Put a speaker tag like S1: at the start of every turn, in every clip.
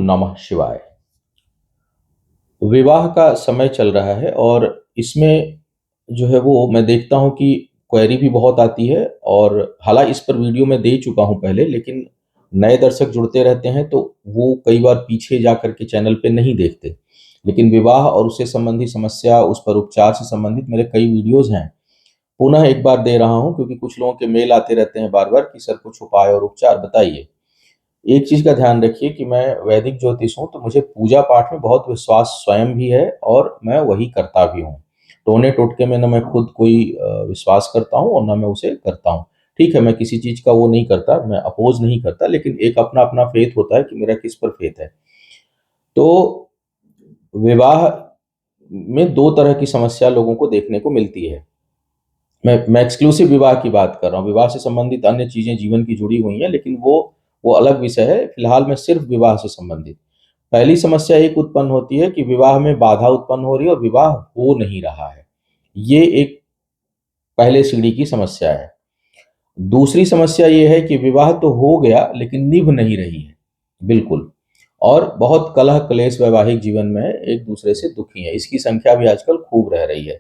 S1: नमः शिवाय। विवाह का समय चल रहा है और इसमें जो है वो मैं देखता हूँ कि क्वेरी भी बहुत आती है और हालाँकि इस पर वीडियो मैं दे चुका हूँ पहले, लेकिन नए दर्शक जुड़ते रहते हैं तो वो कई बार पीछे जा कर के चैनल पे नहीं देखते। लेकिन विवाह और उससे संबंधी समस्या, उस पर उपचार से संबंधित मेरे कई वीडियोज़ हैं। पुनः एक बार दे रहा हूँ क्योंकि कुछ लोगों के मेल आते रहते हैं बार-बार कि सर कुछ उपाय और उपचार बताइए। एक चीज़ का ध्यान रखिए कि मैं वैदिक ज्योतिष हूँ, तो मुझे पूजा-पाठ में बहुत विश्वास स्वयं भी है और मैं वही करता भी हूँ। टोने-टोटके में ना मैं खुद कोई विश्वास करता हूँ और ना मैं उसे करता हूँ। ठीक है, मैं किसी चीज़ का वो नहीं करता, मैं अपोज़ नहीं करता, लेकिन एक अपना-अपना फ़ेथ होता है कि मेरा किस पर फ़ेथ है। तो विवाह में 2 तरह की समस्या लोगों को देखने को मिलती है। मैं एक्सक्लूसिव विवाह की बात कर रहा हूँ। विवाह से संबंधित अन्य चीज़ें जीवन की जुड़ी हुई हैं, लेकिन वो अलग विषय है। फिलहाल मैं सिर्फ़ विवाह से संबंधित। पहली समस्या एक उत्पन्न होती है कि विवाह में बाधा उत्पन्न हो रही है और विवाह हो नहीं रहा है। ये एक पहले सीढ़ी की समस्या है। दूसरी समस्या ये है कि विवाह तो हो गया लेकिन निभ नहीं रही है, बिल्कुल। और बहुत कलह-क्लेश वैवाहिक जीवन में है, एक-दूसरे से दुखी हैं। इसकी संख्या भी आजकल खूब रह रही है।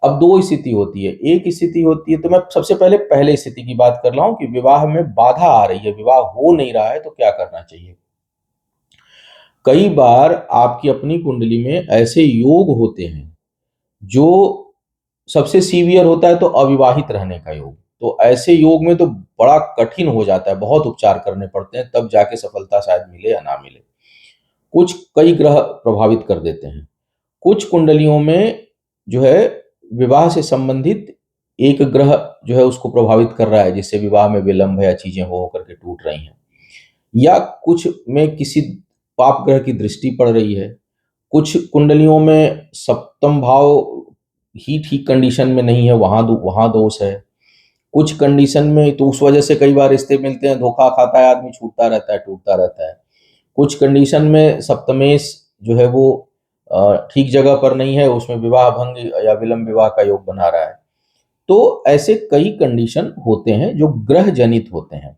S1: अब 2 स्थिति होती है। एक स्थिति होती है, तो मैं सबसे पहले पहले स्थिति की बात कर रहा हूँ कि विवाह में बाधा आ रही है, विवाह हो नहीं रहा है, तो क्या करना चाहिए? कई बार आपकी अपनी कुंडली में ऐसे योग होते हैं, जो सबसे सीवियर होता है तो अविवाहित रहने का योग। तो ऐसे योग में तो बड़ा कठिन हो जाता है, बहुत उपचार करने पड़ते हैं, तब जाके सफलता शायद मिले या ना मिले। कुछ कई ग्रह प्रभावित कर देते हैं। कुछ कुंडलियों में जो है विवाह से संबंधित एक ग्रह जो है उसको प्रभावित कर रहा है, जिससे विवाह में विलंब है या चीजें हो करके टूट रही हैं। या कुछ में किसी पाप ग्रह की दृष्टि पड़ रही है। कुछ कुंडलियों में सप्तम भाव ही ठीक कंडीशन में नहीं है, वहां दोष है। कुछ कंडीशन में तो उस वजह से कई बार रिश्ते मिलते हैं, धोखा खाता है आदमी, छूटता रहता है, टूटता रहता है। कुछ कंडीशन में सप्तमेश जो है वो ठीक जगह पर नहीं है, उसमें विवाह भंग या विलंब विवाह का योग बना रहा है। तो ऐसे कई कंडीशन होते हैं जो ग्रह जनित होते हैं।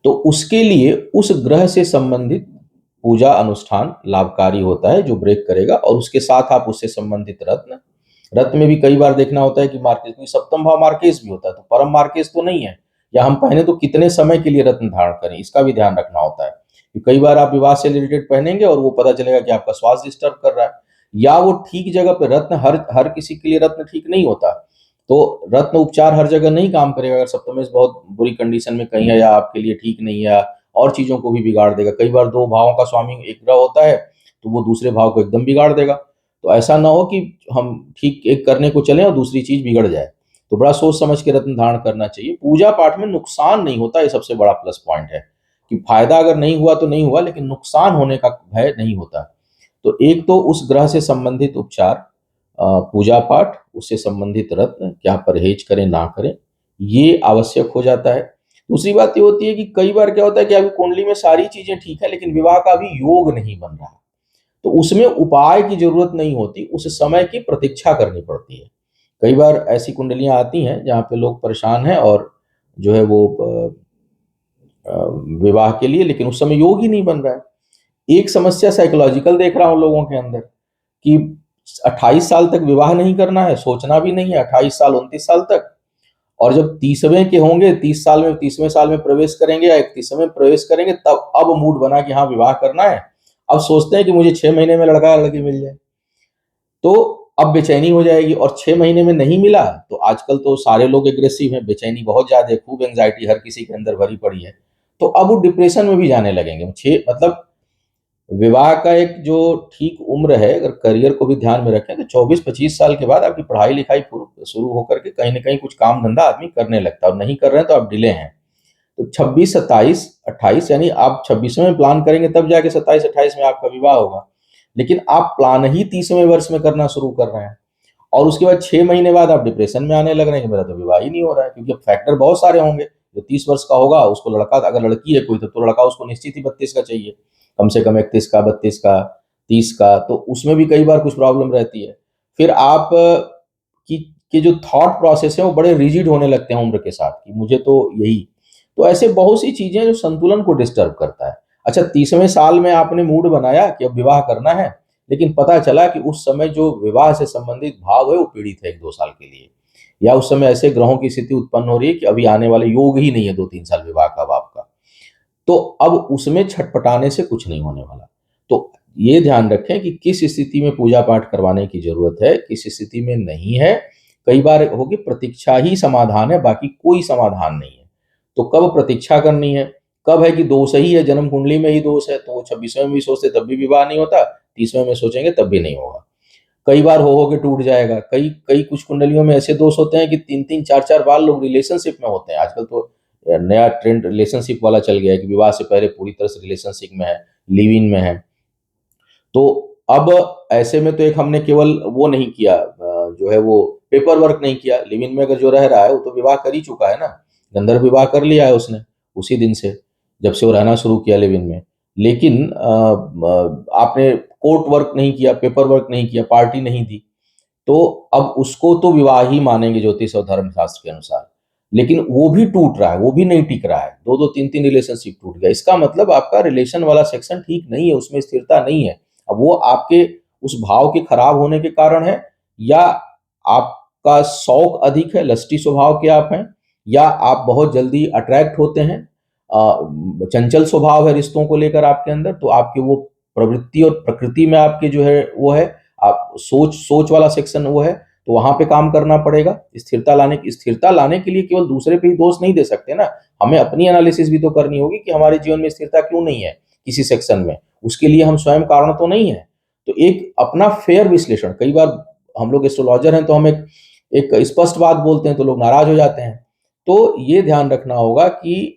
S1: तो उसके लिए उस ग्रह से संबंधित पूजा अनुष्ठान लाभकारी होता है, जो ब्रेक करेगा, और उसके साथ आप उससे संबंधित रत्न, रत्न में भी कई बार देखना होता है कि मार्केज, क्योंकि सप्तम भाव मार्केज भी होता है, तो परम मार्केज तो नहीं है, या हम पहने तो कितने समय के लिए रत्न धारण करें, इसका भी ध्यान रखना होता है। कि कई बार आप विवाह से रिलेटेड पहनेंगे और वो पता चलेगा कि आपका स्वास्थ्य डिस्टर्ब कर रहा है, या वो ठीक जगह पे रत्न, हर हर किसी के लिए रत्न ठीक नहीं होता। तो रत्न उपचार हर जगह नहीं काम करेगा, अगर सप्तमेश बहुत बुरी कंडीशन में कहीं है या आपके लिए ठीक नहीं है, और चीज़ों को भी बिगाड़ देगा। कई बार 2 भावों का स्वामी एक ग्रह होता है, तो वो दूसरे भाव को एकदम बिगाड़ देगा। तो ऐसा ना हो कि हम ठीक एक करने को चलें और दूसरी चीज़ बिगड़ जाए। तो बड़ा सोच समझ के रत्न धारण करना चाहिए। पूजा-पाठ में नुकसान नहीं होता, ये सबसे बड़ा प्लस पॉइंट है, कि फ़ायदा अगर नहीं हुआ तो नहीं हुआ, लेकिन नुकसान होने का भय नहीं होता। तो एक तो उस ग्रह से संबंधित उपचार, पूजा-पाठ, उससे संबंधित रत्न, क्या परहेज करें, ना करें, ये आवश्यक हो जाता है। दूसरी बात ये होती है कि कई बार क्या होता है कि आपकी कुंडली में सारी चीज़ें ठीक है, लेकिन विवाह का अभी योग नहीं बन रहा। तो उसमें उपाय की ज़रूरत नहीं होती, उस समय की प्रतीक्षा करनी पड़ती है। कई बार ऐसी कुंडलियाँ आती हैं, जहाँ पे लोग परेशान हैं और जो है वो अ, विवाह के लिए, लेकिन उस समय योग ही नहीं बन रहा है। एक समस्या साइकोलॉजिकल देख रहा हूँ लोगों के अंदर, कि 28 साल तक विवाह नहीं करना है, सोचना भी नहीं है, 28 साल, 29 साल तक, और जब 30वें के होंगे, 30 साल में, 30वें साल में प्रवेश करेंगे या 31वें में प्रवेश करेंगे, तब अब मूड बना कि हाँ, विवाह करना है। अब सोचते हैं कि मुझे 6 महीने में लड़का या लड़की मिल जाए। तो अब बेचैनी हो जाएगी, और 6 महीने में नहीं मिला, तो आजकल तो सारे लोग एग्रेसिव हैं, बेचैनी बहुत ज़्यादा है, खूब एंग्ज़ायटी हर किसी के अंदर भरी पड़ी है। तो अब वो डिप्रेशन में भी जाने लगेंगे। 6 मतलब विवाह का एक जो ठीक उम्र है, अगर करियर को भी ध्यान में रखें, तो 24-25 साल के बाद आपकी पढ़ाई-लिखाई शुरू होकर के कहीं न कहीं कुछ काम-धंधा आदमी करने लगता है, और नहीं कर रहे हैं तो आप डिले हैं। तो 26, 27, 28, यानी आप 26वें में प्लान करेंगे तब जाके 27-28 में आपका विवाह होगा। लेकिन आप प्लान ही 30वें वर्ष में करना शुरू कर रहे हैं, और उसके बाद 6 महीने बाद आप डिप्रेशन में आने लग रहे हैं कि मेरा तो विवाह ही नहीं हो रहा है, क्योंकि अब फैक्टर बहुत सारे होंगे। जो 30 वर्ष का होगा उसको लड़का, अगर लड़की है कोई, तो लड़का उसको निश्चित ही 32 का चाहिए। कम से कम 31 का, 32 का, 30 का, तो उसमें भी कई बार कुछ प्रॉब्लम रहती है। फिर आप की के जो थॉट प्रोसेस है वो बड़े रिजिड होने लगते हैं उम्र के साथ, कि मुझे तो यही। तो ऐसे बहुत सी चीज़ें हैं जो संतुलन को डिस्टर्ब करता है। अच्छा 30वें साल में आपने मूड बनाया कि अब विवाह करना है, लेकिन पता चला कि उस समय जो विवाह से संबंधित भाव है वो पीड़ित है 1-2 साल के लिए। या उस समय ऐसे ग्रहों की स्थिति उत्पन्न हो रही है कि अभी आने वाले योग ही नहीं है 2-3 साल विवाह का अब आपका। तो अब उसमें छटपटाने से कुछ नहीं होने वाला। तो ये ध्यान रखें कि किस स्थिति में पूजा-पाठ करवाने की ज़रूरत है, किस स्थिति में नहीं है। कई बार होगी प्रतीक्षा ही समाधान है, बाकी कोई समाधान नहीं है। तो कब प्रतीक्षा करनी है, कब है कि दोष ही है, जन्म कुंडली में ही दोष है, तो वो 26वें में भी सोचते तब भी विवाह नहीं होता, 30वें में सोचेंगे तब भी नहीं होगा। कई बार हो के टूट जाएगा। कई कई कुछ कुंडलियों में ऐसे दोष होते हैं कि 3-3 4-4 बार लोग रिलेशनशिप में होते हैं। आजकल तो नया ट्रेंड रिलेशनशिप वाला चल गया है कि विवाह से पहले पूरी तरह से रिलेशनशिप में है, लिव इन में है। तो अब ऐसे में तो एक हमने केवल वो नहीं किया जो है वो पेपर वर्क नहीं किया। लिव इन में अगर जो रह रहा है वो तो विवाह कर ही चुका है ना, गंधर्व विवाह कर लिया है उसने, उसी दिन से, जब से वो रहना शुरू किया लिव इन में। लेकिन आपने कोर्ट वर्क नहीं किया, पेपर वर्क नहीं किया, पार्टी नहीं दी, तो अब उसको तो विवाह ही मानेंगे ज्योतिष और धर्मशास्त्र के अनुसार। लेकिन वो भी टूट रहा है, वो भी नहीं टिक रहा है। 2-2 3-3 रिलेशनशिप टूट गया। इसका मतलब आपका रिलेशन वाला सेक्शन ठीक नहीं है, उसमें स्थिरता नहीं है। अब वो आपके उस भाव के खराब होने के कारण है, या आपका शौक अधिक है, लस्टी स्वभाव के आप हैं, या आप बहुत जल्दी अट्रैक्ट होते हैं, चंचल स्वभाव है रिश्तों को लेकर आपके अंदर, तो आपकी वो प्रवृत्ति और प्रकृति में आपके जो है वो है, आप सोच सोच वाला सेक्शन वो है, तो वहाँ पे काम करना पड़ेगा। स्थिरता लाने के लिए केवल दूसरे पे ही दोष नहीं दे सकते ना, हमें अपनी एनालिसिस भी तो करनी होगी कि हमारे जीवन में स्थिरता क्यों नहीं है किसी सेक्शन में, उसके लिए हम स्वयं कारण तो नहीं है। तो एक अपना फेयर विश्लेषण, कई बार हम लोग एस्ट्रोलॉजर हैं तो हम एक एक स्पष्ट बात बोलते हैं तो लोग नाराज हो जाते हैं। तो ये ध्यान रखना होगा कि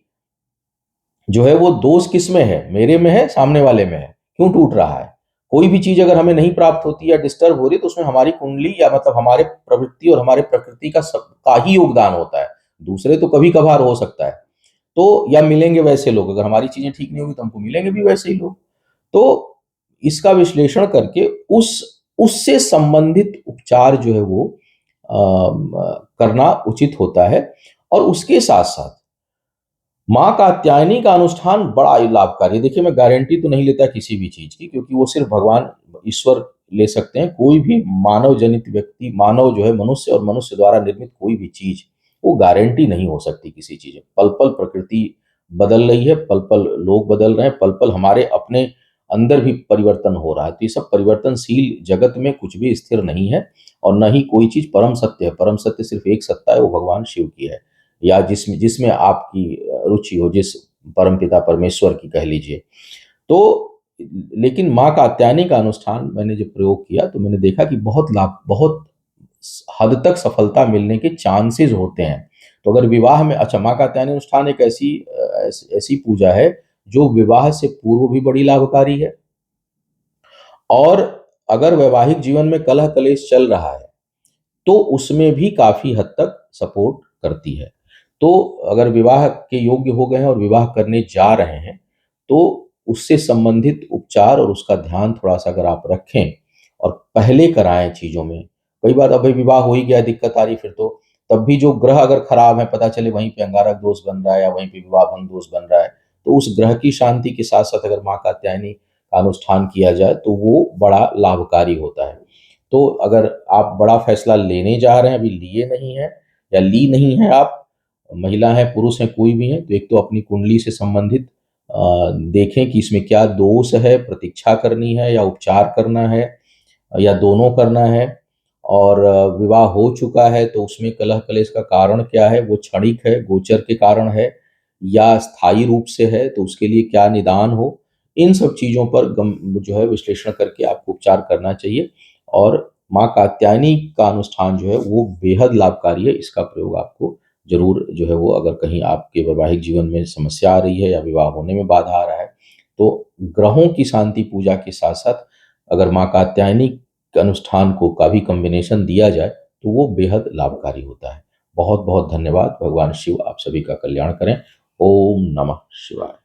S1: जो है वो दोष किसमें है, मेरे में है, सामने वाले में है, क्यों टूट रहा है। कोई भी चीज़ अगर हमें नहीं प्राप्त होती या डिस्टर्ब हो रही है तो उसमें हमारी कुंडली या मतलब हमारे प्रवृत्ति और हमारे प्रकृति का ही योगदान होता है। दूसरे तो कभी-कभार हो सकता है। तो या मिलेंगे वैसे लोग, अगर हमारी चीज़ें ठीक नहीं होंगी तो हमको मिलेंगे भी वैसे ही लोग। तो इसका विश्लेषण करके उससे संबंधित उपचार जो है वो करना उचित होता है। और उसके साथ-साथ माँ कात्यायनी का अनुष्ठान बड़ा ही लाभकारी है। देखिए, मैं गारंटी तो नहीं लेता किसी भी चीज़ की, क्योंकि वो सिर्फ़ भगवान, ईश्वर ले सकते हैं। कोई भी मानव जनित व्यक्ति, मानव जो है मनुष्य और मनुष्य द्वारा निर्मित कोई भी चीज़, वो गारंटी नहीं हो सकती किसी चीज़ में। पल-पल प्रकृति बदल रही है, पल-पल लोग बदल रहे हैं, पल-पल हमारे अपने अंदर भी परिवर्तन हो रहा है। तो ये सब परिवर्तनशील जगत में कुछ भी स्थिर नहीं है, और ना ही कोई चीज़ परम सत्य है। परम सत्य सिर्फ़ एक सत्ता है, वो भगवान शिव की है। या जिसमें जिसमें आपकी रुचि हो, जिस परमपिता परमेश्वर की कह लीजिए। तो लेकिन माँ कात्यायनी का अनुष्ठान मैंने जब प्रयोग किया तो मैंने देखा कि बहुत हद तक सफलता मिलने के चांसेस होते हैं। तो अगर विवाह में, अच्छा, माँ कात्यायनी अनुष्ठान एक ऐसी पूजा है जो विवाह से पूर्व भी बड़ी लाभकारी है, और अगर वैवाहिक जीवन में कलह कलेश चल रहा है तो उसमें भी काफ़ी हद तक सपोर्ट करती है। तो अगर विवाह के योग्य हो गए हैं और विवाह करने जा रहे हैं, तो उससे संबंधित उपचार और उसका ध्यान थोड़ा-सा अगर आप रखें और पहले कराएँ चीज़ों में। कई बार अभी विवाह हो ही गया, दिक्कत आ रही फिर तो, तब भी जो ग्रह अगर खराब है, पता चले वहीं पे अंगारक दोष बन रहा है या वहीं पे विवाह भंग दोष बन रहा है, तो उस ग्रह की शांति के साथ-साथ अगर माँ कात्यायनी का अनुष्ठान किया जाए, तो वो बड़ा लाभकारी होता है। तो अगर आप बड़ा फैसला लेने जा रहे हैं, अभी लिए नहीं हैं या ली नहीं हैं आप, महिला हैं, पुरुष हैं, कोई भी हैं, तो एक तो अपनी कुंडली से संबंधित देखें कि इसमें क्या दोष है, प्रतीक्षा करनी है या उपचार करना है, या दोनों करना है। और विवाह हो चुका है तो उसमें कलह कलेश का कारण क्या है, वो क्षणिक है, गोचर के कारण है, या स्थायी रूप से है, तो उसके लिए क्या निदान हो। इन सब चीज़ों पर जो है विश्लेषण करके आपको उपचार करना चाहिए। और माँ कात्यायनी का अनुष्ठान जो है वो बेहद लाभकारी है। इसका प्रयोग आपको ज़रूर जो है वो, अगर कहीं आपके वैवाहिक जीवन में समस्या आ रही है या विवाह होने में बाधा आ रहा है, तो ग्रहों की शांति पूजा के साथ-साथ अगर माँ कात्यायनी के अनुष्ठान को का भी कॉम्बिनेशन दिया जाए, तो वो बेहद लाभकारी होता है। बहुत-बहुत धन्यवाद। भगवान शिव आप सभी का कल्याण करें। ओम नमः शिवाय।